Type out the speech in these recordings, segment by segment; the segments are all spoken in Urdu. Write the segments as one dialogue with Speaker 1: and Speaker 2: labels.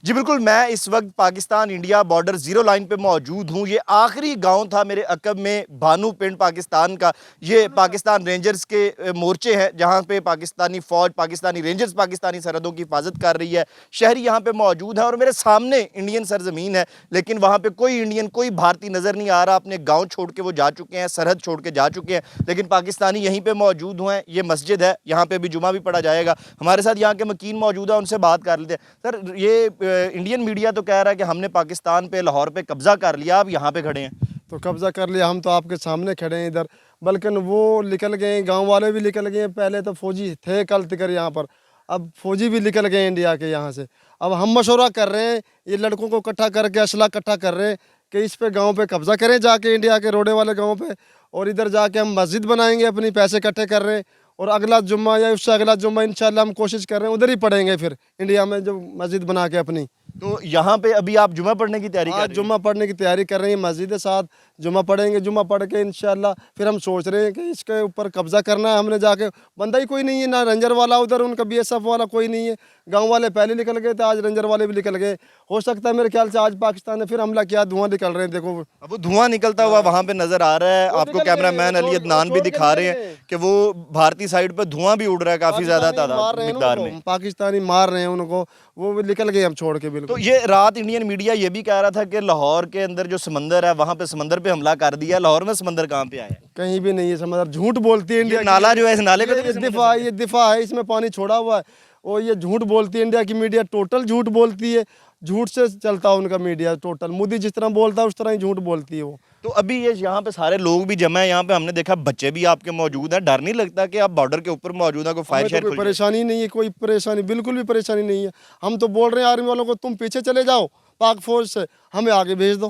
Speaker 1: جی بالکل، میں اس وقت Pakistan India border zero line پہ موجود ہوں۔ یہ آخری گاؤں تھا میرے عقب میں بھانو پنڈ پاکستان کا۔ یہ پاکستان رینجرز کے مورچے ہیں جہاں پہ پاکستانی فوج، پاکستانی رینجرز پاکستانی سرحدوں کی حفاظت کر رہی ہے۔ شہری یہاں پہ موجود ہیں اور میرے سامنے انڈین سرزمین ہے، لیکن وہاں پہ کوئی انڈین، کوئی بھارتی نظر نہیں آ رہا۔ اپنے گاؤں چھوڑ کے وہ جا چکے ہیں، سرحد چھوڑ کے جا چکے ہیں، لیکن پاکستانی یہیں پہ موجود ہوئے ہیں۔ یہ مسجد ہے، یہاں پہ بھی جمعہ بھی پڑھا جائے گا۔ ہمارے ساتھ یہاں کے مکین موجود ہیں، ان سے بات کر لیتے ہیں۔ سر، یہ انڈین میڈیا تو کہہ رہا ہے کہ ہم نے پاکستان پہ، لاہور پہ قبضہ کر لیا، آپ یہاں پہ کھڑے ہیں۔
Speaker 2: تو قبضہ کر لیا، ہم تو آپ کے سامنے کھڑے ہیں ادھر، بلکہ وہ نکل گئے، گاؤں والے بھی نکل گئے۔ پہلے تو فوجی تھے کل تک یہاں پر، اب فوجی بھی نکل گئے انڈیا کے یہاں سے۔ اب ہم مشورہ کر رہے ہیں، یہ لڑکوں کو اکٹھا کر کے اسلحہ اکٹھا کر رہے ہیں کہ اس پہ گاؤں پہ قبضہ کریں جا کے، انڈیا کے روڈے والے گاؤں پہ، اور ادھر جا کے ہم مسجد بنائیں گے، اپنی پیسے اکٹھے کر رہے ہیں، اور اگلا جمعہ یا اس سے اگلا جمعہ انشاءاللہ ہم کوشش کر رہے ہیں ادھر ہی پڑھیں گے، پھر انڈیا میں جو مسجد بنا کے اپنی۔
Speaker 1: تو یہاں پہ ابھی آپ جمعہ پڑھنے کی تیاری کر رہے ہیں؟
Speaker 2: جمعہ پڑھنے کی تیاری کر رہے ہیں، مسجد ساتھ جمعہ پڑھیں گے۔ جمعہ پڑھ کے انشاءاللہ پھر ہم سوچ رہے ہیں کہ اس کے اوپر قبضہ کرنا ہے ہم نے جا کے۔ بندہ ہی کوئی نہیں ہے، نہ رینجر والا ادھر، ان کا بی ایس ایف والا کوئی نہیں ہے۔ گاؤں والے پہلے نکل گئے تھے، آج رینجر والے بھی نکل گئے۔ ہو سکتا ہے میرے خیال سے آج پاکستان نے پھر حملہ کیا، دھواں نکل رہے ہیں، دیکھو
Speaker 1: اب وہ دھواں نکلتا ہوا وہاں پہ نظر آ رہا ہے۔ آپ کو کیمرہ مین علی عدنان بھی دکھا رہے ہیں کہ وہ بھارتی سائڈ پہ دھواں بھی اڑ رہا ہے کافی زیادہ تعداد مقدار میں۔
Speaker 2: پاکستانی مار رہے ہیں ان کو، وہ نکل گئے ہم چھوڑ کے بالکل۔
Speaker 1: تو یہ رات انڈین میڈیا یہ بھی کہہ رہا تھا کہ لاہور کے اندر جو سمندر ہے وہاں پہ سمندر پہ حملہ کر دیا۔ لاہور میں سمندر کہاں پہ آیا ہے؟
Speaker 2: کہیں بھی نہیں ہے سمندر، جھوٹ بولتی ہے انڈیا۔
Speaker 1: نالا جو ہے، اس نالے پہ
Speaker 2: یہ دفاع ہے، اس میں پانی چھوڑا ہوا ہے، اور یہ جھوٹ بولتی ہے انڈیا کی میڈیا، ٹوٹل جھوٹ بولتی ہے۔ جھوٹ سے چلتا ہے ان کا میڈیا ٹوٹل، مودی جس طرح بولتا ہے اس طرح ہی جھوٹ بولتی ہے وہ۔
Speaker 1: تو ابھی یہ یہاں پہ سارے لوگ بھی جمع ہیں، یہاں پہ ہم نے دیکھا بچے بھی آپ کے موجود ہیں۔ ڈر نہیں لگتا کہ آپ بارڈر کے اوپر موجود ہیں، کوئی فائر شائر
Speaker 2: کوئی پریشانی نہیں ہے، کوئی پریشانی بالکل بھی پریشانی نہیں ہے۔ ہم تو بول رہے ہیں آرمی والوں کو، تم پیچھے چلے جاؤ پاک فوج سے، ہمیں آگے بھیج دو۔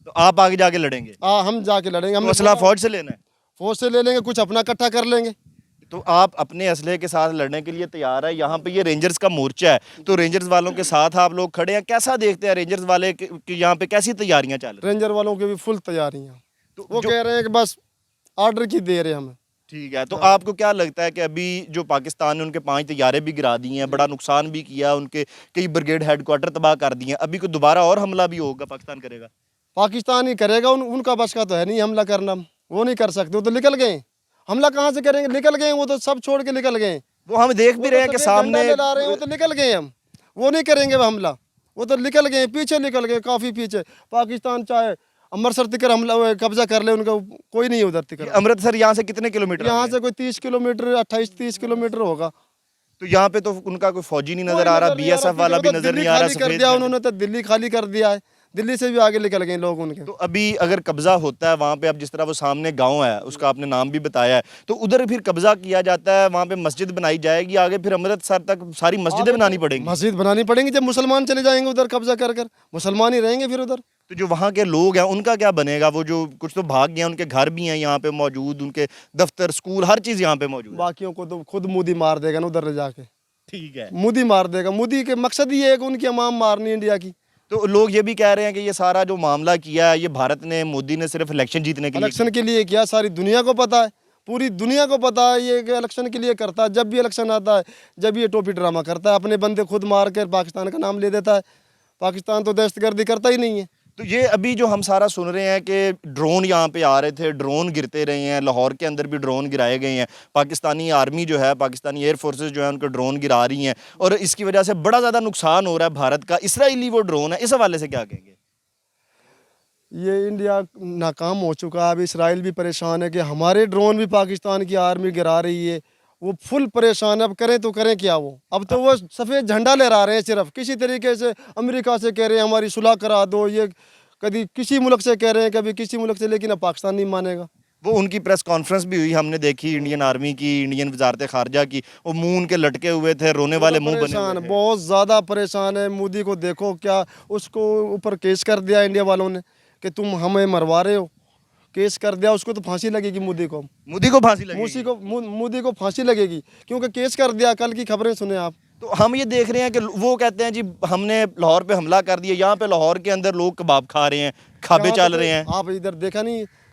Speaker 1: تو آپ آگے جا کے لڑیں گے؟
Speaker 2: ہم جا کے لڑیں گے۔ ہم
Speaker 1: اسلحہ فوج سے لینا ہے؟
Speaker 2: فوج سے لے لیں گے، کچھ اپنا اکٹھا کر لیں گے۔
Speaker 1: تو آپ اپنے اسلحے کے ساتھ لڑنے کے لیے تیار ہے؟ یہاں پہ یہ رینجرز کا مورچہ ہے، تو رینجرز والوں کے ساتھ آپ لوگ کھڑے ہیں، کیسا دیکھتے ہیں رینجرز والے کہ یہاں پہ کیسی تیاریاں چل رہی ہیں؟
Speaker 2: رینجر والوں کی بھی فل تیاریاں، وہ کہہ رہے ہیں کہ بس آرڈر کی دے رہے ہمیں۔
Speaker 1: ٹھیک ہے، تو آپ کو کیا لگتا ہے کہ ابھی جو پاکستان نے ان کے 5 طیارے بھی گرا دی ہیں، بڑا نقصان بھی کیا، ان کے کئی بریگیڈ ہیڈ کوارٹر تباہ کر دیے ہیں، ابھی کوئی دوبارہ اور حملہ بھی ہوگا، پاکستان کرے گا؟
Speaker 2: پاکستان ہی کرے گا، ان کا بس کا تو ہے نہیں حملہ کرنا، وہ نہیں کر سکتے، وہ تو نکل گئے۔ حملہ کہاں سے کریں گے؟ نکل گئے، وہ تو سب چھوڑ کے نکل گئے۔
Speaker 1: وہ ہم دیکھ بھی رہے ہیں کہ سامنے
Speaker 2: لا رہے ہیں، وہ تو نکل گئے، ہم وہ نہیں کریں گے حملہ، وہ تو نکل گئے، پیچھے نکل گئے، کافی پیچھے۔ پاکستان چاہے امرتسر تکر حملہ قبضہ کر لے، ان کا کوئی نہیں ادھر تکر۔
Speaker 1: امرتسر یہاں سے کتنے کلومیٹر؟
Speaker 2: یہاں سے کوئی 30 کلومیٹر، 28-30 کلومیٹر ہوگا۔
Speaker 1: تو یہاں پہ تو ان کا کوئی فوجی نہیں نظر آ رہا، بی ایس ایف والا بھی نظر نہیں آ رہا۔
Speaker 2: کر دیا انہوں نے تو، دلی خالی کر دیا ہے، دلی سے بھی آگے نکل گئے لوگ ان کے۔
Speaker 1: تو ابھی اگر قبضہ ہوتا ہے وہاں پہ، اب جس طرح وہ سامنے گاؤں ہے اس کا آپ نے نام بھی بتایا ہے، تو ادھر پھر قبضہ کیا جاتا ہے، وہاں پہ مسجد بنائی جائے گی، آگے پھر امرتسر تک ساری مسجدیں بنانی پڑیں گی؟
Speaker 2: مسجد بنانی پڑیں گی، جب مسلمان چلے جائیں گے ادھر قبضہ کر کر، مسلمان ہی رہیں گے پھر ادھر۔
Speaker 1: تو جو وہاں کے لوگ ہیں ان کا کیا بنے گا؟ وہ جو کچھ تو بھاگ گئے ہیں، ان کے گھر بھی ہیں یہاں پہ موجود، ان کے دفتر، اسکول، ہر چیز یہاں پہ موجود ہے۔
Speaker 2: باقیوں کو تو خود مودی مار دے گا نا ادھر لے جا کے۔
Speaker 1: ٹھیک ہے،
Speaker 2: مودی مار دے گا، مودی کے مقصد یہ ہے کہ ان کی عوام مارنی انڈیا کی۔
Speaker 1: تو لوگ یہ بھی کہہ رہے ہیں کہ یہ سارا جو معاملہ کیا ہے یہ بھارت نے، مودی نے صرف الیکشن جیتنے کے لیے
Speaker 2: الیکشن کے لیے کیا، ساری دنیا کو پتہ ہے، پوری دنیا کو پتہ ہے یہ کہ الیکشن کے لیے کرتا ہے۔ جب بھی الیکشن آتا ہے، جب یہ ٹوپی ڈرامہ کرتا ہے، اپنے بندے خود مار کر پاکستان کا نام لے دیتا ہے۔ پاکستان تو دہشت گردی کرتا ہی نہیں ہے۔
Speaker 1: تو یہ ابھی جو ہم سارا سن رہے ہیں کہ ڈرون یہاں پہ آ رہے تھے، ڈرون گرتے رہے ہیں، لاہور کے اندر بھی ڈرون گرائے گئے ہیں، پاکستانی آرمی جو ہے، پاکستانی ایئر فورسز جو ہیں ان کو ڈرون گرا رہی ہیں، اور اس کی وجہ سے بڑا زیادہ نقصان ہو رہا ہے بھارت کا۔ اسرائیلی وہ ڈرون ہے، اس حوالے سے کیا کہیں گے؟
Speaker 2: یہ انڈیا ناکام ہو چکا ہے، اب اسرائیل بھی پریشان ہے کہ ہمارے ڈرون بھی پاکستان کی آرمی گرا رہی ہے، وہ فل پریشان ہے۔ اب کریں تو کریں کیا؟ وہ اب تو وہ سفید جھنڈا لہرا رہے ہیں، صرف کسی طریقے سے امریکہ سے کہہ رہے ہیں ہماری صلح کرا دو، یہ کبھی کسی ملک سے کہہ رہے ہیں، کبھی کسی ملک سے، لیکن اب پاکستان نہیں مانے گا۔
Speaker 1: وہ ان کی پریس کانفرنس بھی ہوئی، ہم نے دیکھی، انڈین آرمی کی، انڈین وزارت خارجہ کی، وہ منہ ان کے لٹکے ہوئے تھے، رونے والے منہ بنے ہوئے تھے۔
Speaker 2: بہت زیادہ پریشان ہے۔ مودی کو دیکھو، کیا اس کو اوپر کیس کر دیا انڈیا والوں نے کہ تم ہمیں مروا رہے ہو، کیس کر دیا، اس کو تو پھانسی لگے گی مودی کو۔
Speaker 1: مودی کو پھانسی لگے گی؟
Speaker 2: مودی کو پھانسی لگے گی کیونکہ کیس کر دیا۔ کل کی خبریں سنیں آپ۔
Speaker 1: تو ہم یہ دیکھ رہے ہیں کہ وہ کہتے ہیں جی ہم نے لاہور پہ حملہ کر دیا، یہاں پہ لاہور کے اندر لوگ کباب کھا رہے ہیں، کھابے چل رہے ہیں۔
Speaker 2: آپ ادھر دیکھا نہیں،